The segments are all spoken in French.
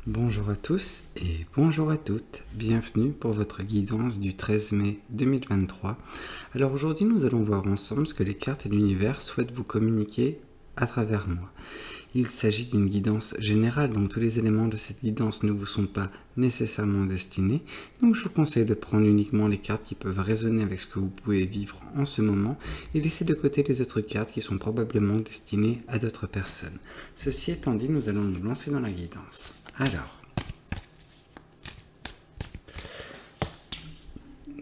Bonjour à tous et bonjour à toutes, bienvenue pour votre guidance du 13 mai 2023. Alors aujourd'hui nous allons voir ensemble ce que les cartes et l'univers souhaitent vous communiquer à travers moi. Il s'agit d'une guidance générale, donc tous les éléments de cette guidance ne vous sont pas nécessairement destinés, donc je vous conseille de prendre uniquement les cartes qui peuvent résonner avec ce que vous pouvez vivre en ce moment et laisser de côté les autres cartes qui sont probablement destinées à d'autres personnes. Ceci étant dit, nous allons nous lancer dans la guidance. Alors,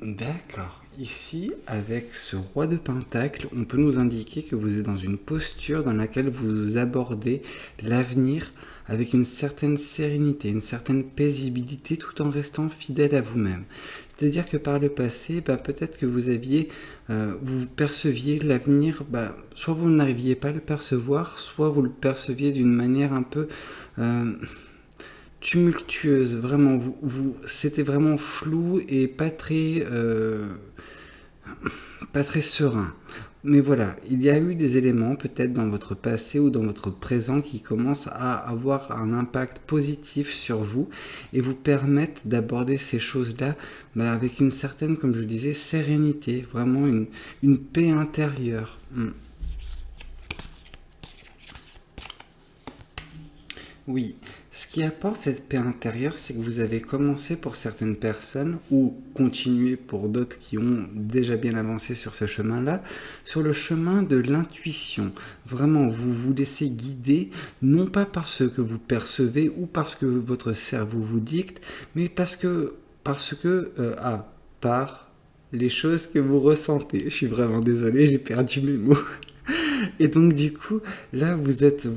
d'accord, ici avec ce roi de pentacle, on peut nous indiquer que vous êtes dans une posture dans laquelle vous abordez l'avenir avec une certaine sérénité, une certaine paisibilité tout en restant fidèle à vous-même. C'est-à-dire que par le passé, peut-être que vous perceviez l'avenir, soit vous n'arriviez pas à le percevoir, soit vous le perceviez d'une manière un peu tumultueuse, vraiment, c'était vraiment flou et pas très serein. Mais voilà, il y a eu des éléments peut-être dans votre passé ou dans votre présent qui commencent à avoir un impact positif sur vous et vous permettent d'aborder ces choses-là avec une certaine, comme je disais, sérénité, vraiment une paix intérieure. Oui, ce qui apporte cette paix intérieure, c'est que vous avez commencé pour certaines personnes, ou continué pour d'autres qui ont déjà bien avancé sur ce chemin-là, sur le chemin de l'intuition. Vraiment, vous vous laissez guider, non pas par ce que vous percevez ou parce que votre cerveau vous dicte, mais par les choses que vous ressentez. Je suis vraiment désolé, j'ai perdu mes mots. Et donc du coup, là vous êtes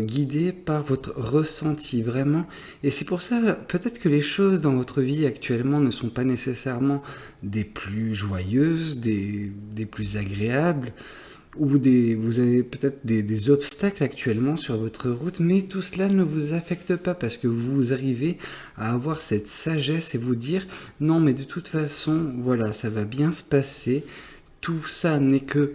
guidé par votre ressenti vraiment. Et c'est pour ça, peut-être que les choses dans votre vie actuellement ne sont pas nécessairement des plus joyeuses, des plus agréables, ou vous avez peut-être des obstacles actuellement sur votre route, mais tout cela ne vous affecte pas parce que vous arrivez à avoir cette sagesse et vous dire non mais de toute façon, voilà, ça va bien se passer, tout ça n'est que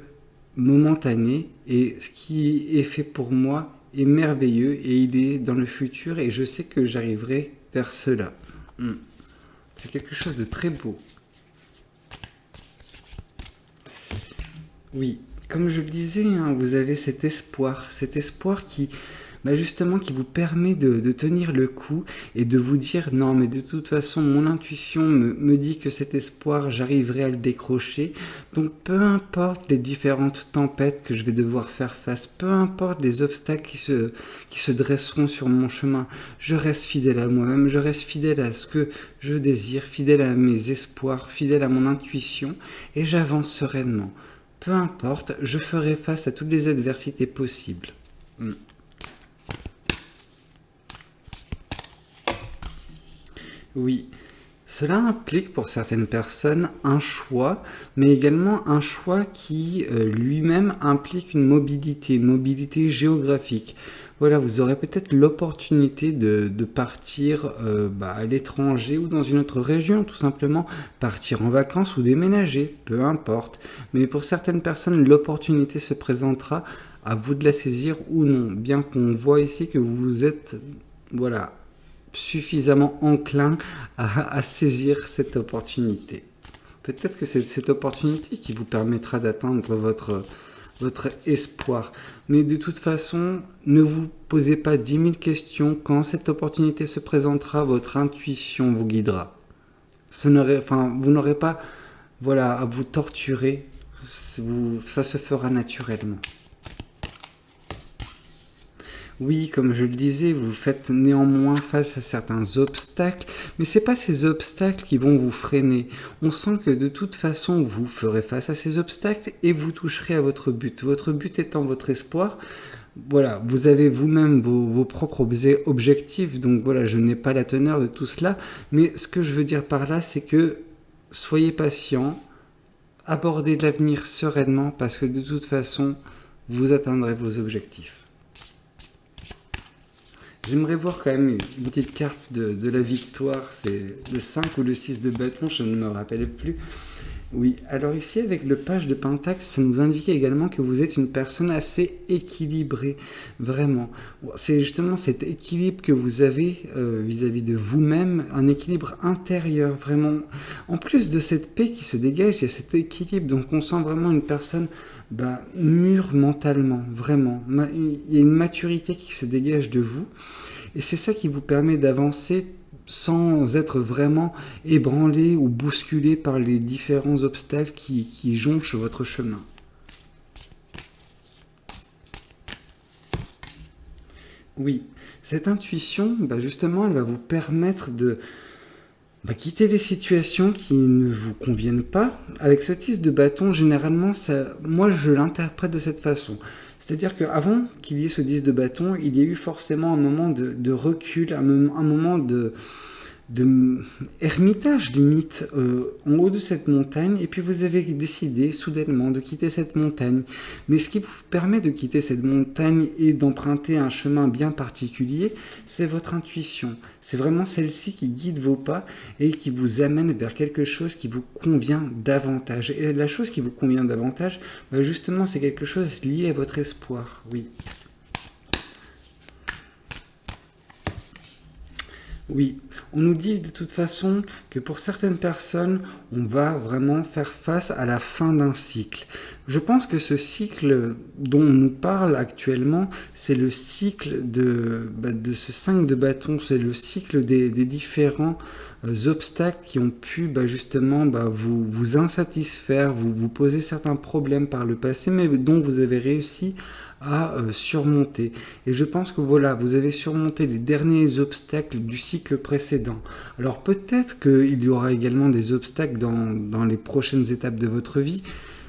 momentané et ce qui est fait pour moi est merveilleux et il est dans le futur et je sais que j'arriverai vers cela. C'est quelque chose de très beau. Oui, comme je le disais, vous avez cet espoir qui justement qui vous permet de tenir le coup et de vous dire non mais de toute façon mon intuition me dit que cet espoir j'arriverai à le décrocher, donc peu importe les différentes tempêtes que je vais devoir faire face, peu importe les obstacles qui se dresseront sur mon chemin, je reste fidèle à moi-même, je reste fidèle à ce que je désire, fidèle à mes espoirs, fidèle à mon intuition et j'avance sereinement. Peu importe, je ferai face à toutes les adversités possibles. Oui, cela implique pour certaines personnes un choix, mais également un choix qui lui-même implique une mobilité géographique. Voilà, vous aurez peut-être l'opportunité de partir à l'étranger ou dans une autre région, tout simplement partir en vacances ou déménager, peu importe. Mais pour certaines personnes, l'opportunité se présentera, à vous de la saisir ou non, bien qu'on voit ici que vous êtes, suffisamment enclin à saisir cette opportunité. Peut-être que c'est cette opportunité qui vous permettra d'atteindre votre espoir. Mais de toute façon, ne vous posez pas 10 000 questions. Quand cette opportunité se présentera, votre intuition vous guidera. Vous n'aurez pas à vous torturer. Ça se fera naturellement. Oui, comme je le disais, vous faites néanmoins face à certains obstacles, mais ce n'est pas ces obstacles qui vont vous freiner. On sent que de toute façon, vous ferez face à ces obstacles et vous toucherez à votre but. Votre but étant votre espoir. Voilà, vous avez vous-même vos propres objectifs, donc voilà, je n'ai pas la teneur de tout cela, mais ce que je veux dire par là, c'est que soyez patient, abordez l'avenir sereinement, parce que de toute façon, vous atteindrez vos objectifs. J'aimerais voir quand même une petite carte de la victoire, c'est le 5 ou le 6 de bâton, je ne me rappelle plus. Oui, alors ici avec le page de Pentacle, ça nous indique également que vous êtes une personne assez équilibrée, vraiment. C'est justement cet équilibre que vous avez vis-à-vis de vous-même, un équilibre intérieur, vraiment. En plus de cette paix qui se dégage, il y a cet équilibre, donc on sent vraiment une personne mûre mentalement, vraiment. Il y a une maturité qui se dégage de vous, et c'est ça qui vous permet d'avancer sans être vraiment ébranlé ou bousculé par les différents obstacles qui jonchent votre chemin. Oui, cette intuition, justement, elle va vous permettre de quitter les situations qui ne vous conviennent pas. Avec ce type de bâton, généralement, moi je l'interprète de cette façon. C'est-à-dire qu'avant qu'il y ait ce 10 de bâton, il y a eu forcément un moment de recul, un moment de ermitage limite en haut de cette montagne, et puis vous avez décidé soudainement de quitter cette montagne. Mais ce qui vous permet de quitter cette montagne et d'emprunter un chemin bien particulier, c'est votre intuition. C'est vraiment celle-ci qui guide vos pas et qui vous amène vers quelque chose qui vous convient davantage. Et la chose qui vous convient davantage, justement, c'est quelque chose lié à votre espoir. Oui. Oui, on nous dit de toute façon que pour certaines personnes, on va vraiment faire face à la fin d'un cycle. Je pense que ce cycle dont on nous parle actuellement, c'est le cycle de ce 5 de bâton, c'est le cycle des différents obstacles qui ont pu justement vous insatisfaire, vous poser certains problèmes par le passé, mais dont vous avez réussi à surmonter. Et je pense que voilà, vous avez surmonté les derniers obstacles du cycle précédent. Alors peut-être qu'il y aura également des obstacles dans les prochaines étapes de votre vie.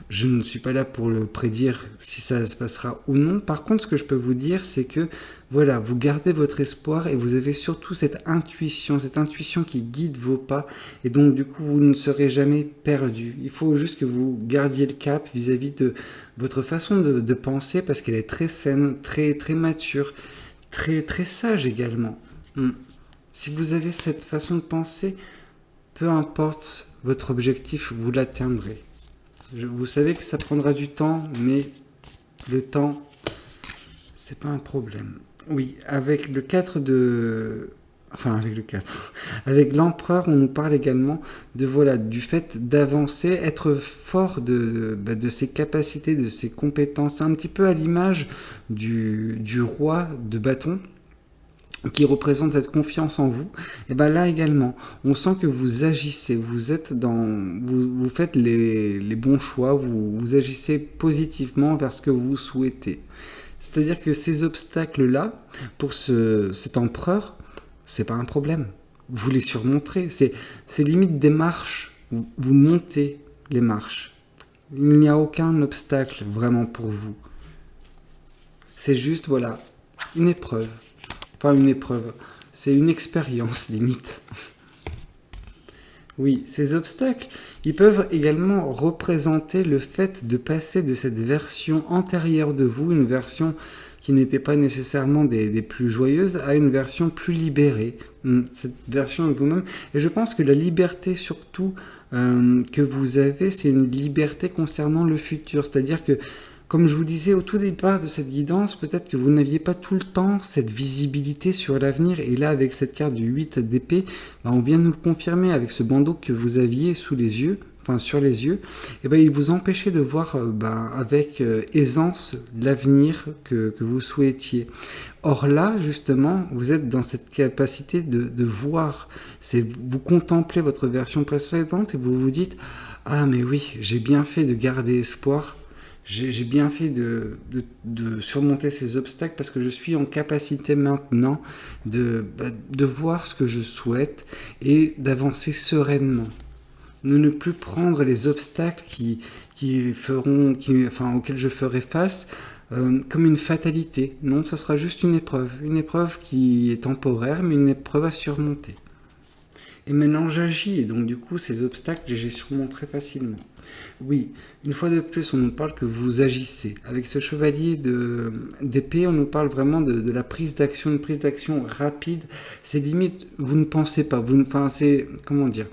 Je ne suis pas là pour le prédire si ça se passera ou non. Par contre, ce que je peux vous dire, c'est que voilà, vous gardez votre espoir et vous avez surtout cette intuition qui guide vos pas. Et donc, du coup, vous ne serez jamais perdu. Il faut juste que vous gardiez le cap vis-à-vis de votre façon de penser, parce qu'elle est très saine, très, très mature, très, très sage également. Si vous avez cette façon de penser, peu importe votre objectif, vous l'atteindrez. Vous savez que ça prendra du temps, mais le temps, c'est pas un problème. Oui, avec le 4 de... Enfin, avec le 4. Avec l'empereur, on nous parle également du fait d'avancer, être fort de ses capacités, de ses compétences, un petit peu à l'image du roi de bâton, qui représente cette confiance en vous. Et là également, on sent que vous agissez, vous faites les bons choix, vous agissez positivement vers ce que vous souhaitez. C'est-à-dire que ces obstacles-là, pour cet empereur, c'est pas un problème. Vous les surmonterez. C'est limite des marches. Vous montez les marches. Il n'y a aucun obstacle vraiment pour vous. C'est juste, une épreuve. Enfin, une épreuve. C'est une expérience, limite. Oui, ces obstacles, ils peuvent également représenter le fait de passer de cette version antérieure de vous, une version qui n'était pas nécessairement des plus joyeuses, à une version plus libérée, cette version de vous-même. Et je pense que la liberté surtout que vous avez, c'est une liberté concernant le futur. C'est-à-dire que, comme je vous disais au tout départ de cette guidance, peut-être que vous n'aviez pas tout le temps cette visibilité sur l'avenir. Et là, avec cette carte du 8 d'épée, on vient nous le confirmer avec ce bandeau que vous aviez sous les yeux, enfin sur les yeux. Et il vous empêchait de voir avec aisance l'avenir que vous souhaitiez. Or là, justement, vous êtes dans cette capacité de voir. Vous contemplez votre version précédente et vous vous dites « Ah mais oui, j'ai bien fait de garder espoir ». J'ai bien fait de surmonter ces obstacles parce que je suis en capacité maintenant de voir ce que je souhaite et d'avancer sereinement. De ne plus prendre les obstacles auxquels je ferai face comme une fatalité. Non, ça sera juste une épreuve qui est temporaire, mais une épreuve à surmonter. Et maintenant j'agis, et donc du coup ces obstacles, j'ai surmonté très facilement. Oui, une fois de plus, on nous parle que vous agissez. Avec ce chevalier d'épée, on nous parle vraiment de la prise d'action, une prise d'action rapide. C'est limite, vous ne pensez pas, comment dire,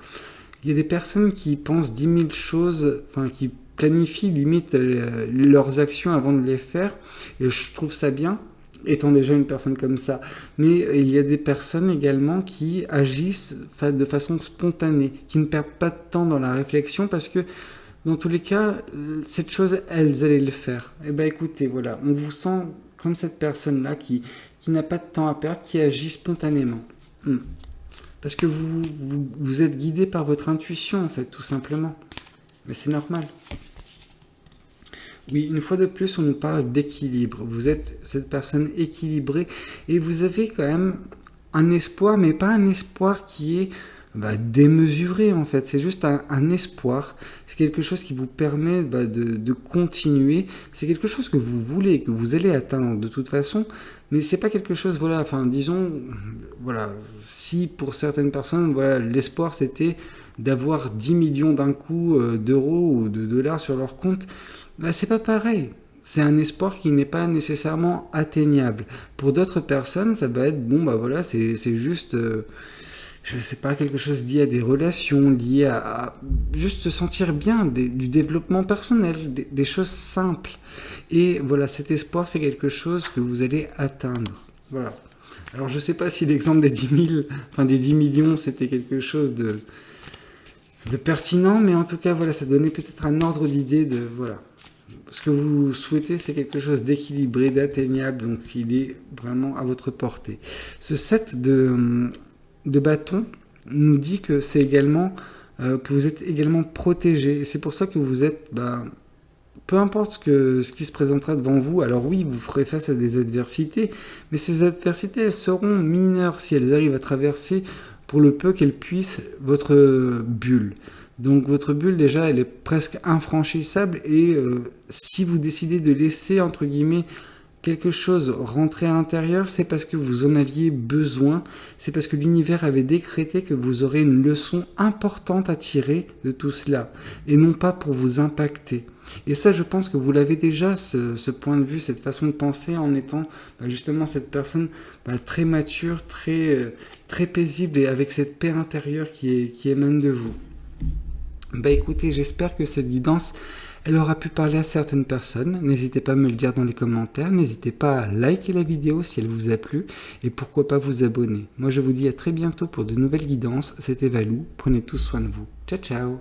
Il y a des personnes qui pensent 10 000 choses, enfin qui planifient limite leurs actions avant de les faire, et je trouve ça bien, étant déjà une personne comme ça. Mais il y a des personnes également qui agissent de façon spontanée, qui ne perdent pas de temps dans la réflexion parce que dans tous les cas, cette chose, elles allaient le faire. Eh bien écoutez, voilà, on vous sent comme cette personne-là qui n'a pas de temps à perdre, qui agit spontanément. Parce que vous êtes guidé par votre intuition, en fait, tout simplement. Mais c'est normal. Oui, une fois de plus, on nous parle d'équilibre. Vous êtes cette personne équilibrée et vous avez quand même un espoir, mais pas un espoir qui est démesuré en fait. C'est juste un espoir. C'est quelque chose qui vous permet de continuer. C'est quelque chose que vous voulez, que vous allez atteindre de toute façon. Mais c'est pas quelque chose, voilà, enfin disons, voilà, si pour certaines personnes, voilà, l'espoir c'était d'avoir 10 millions d'un coup d'euros ou de dollars sur leur compte, c'est pas pareil. C'est un espoir qui n'est pas nécessairement atteignable. Pour d'autres personnes, ça va être, bon, voilà, c'est juste, je sais pas, quelque chose lié à des relations, lié à juste se sentir bien, du développement personnel, des choses simples. Et voilà, cet espoir, c'est quelque chose que vous allez atteindre. Voilà. Alors, je sais pas si l'exemple des 10 millions, c'était quelque chose de pertinent, mais en tout cas, voilà, ça donnait peut-être un ordre d'idée de, voilà. Ce que vous souhaitez, c'est quelque chose d'équilibré, d'atteignable, donc il est vraiment à votre portée. Ce set de bâtons nous dit que c'est également que vous êtes également protégé. Et c'est pour ça que vous êtes, peu importe ce qui se présentera devant vous. Alors oui, vous ferez face à des adversités, mais ces adversités, elles seront mineures si elles arrivent à traverser pour le peu qu'elles puissent votre bulle. Donc votre bulle déjà elle est presque infranchissable et si vous décidez de laisser entre guillemets quelque chose rentrer à l'intérieur, c'est parce que vous en aviez besoin, c'est parce que l'univers avait décrété que vous aurez une leçon importante à tirer de tout cela et non pas pour vous impacter. Et ça, je pense que vous l'avez déjà, ce point de vue, cette façon de penser en étant justement cette personne très mature, très paisible et avec cette paix intérieure qui émane de vous. Écoutez, j'espère que cette guidance, elle aura pu parler à certaines personnes. N'hésitez pas à me le dire dans les commentaires. N'hésitez pas à liker la vidéo si elle vous a plu. Et pourquoi pas vous abonner. Moi, je vous dis à très bientôt pour de nouvelles guidances. C'était Valou. Prenez tous soin de vous. Ciao, ciao.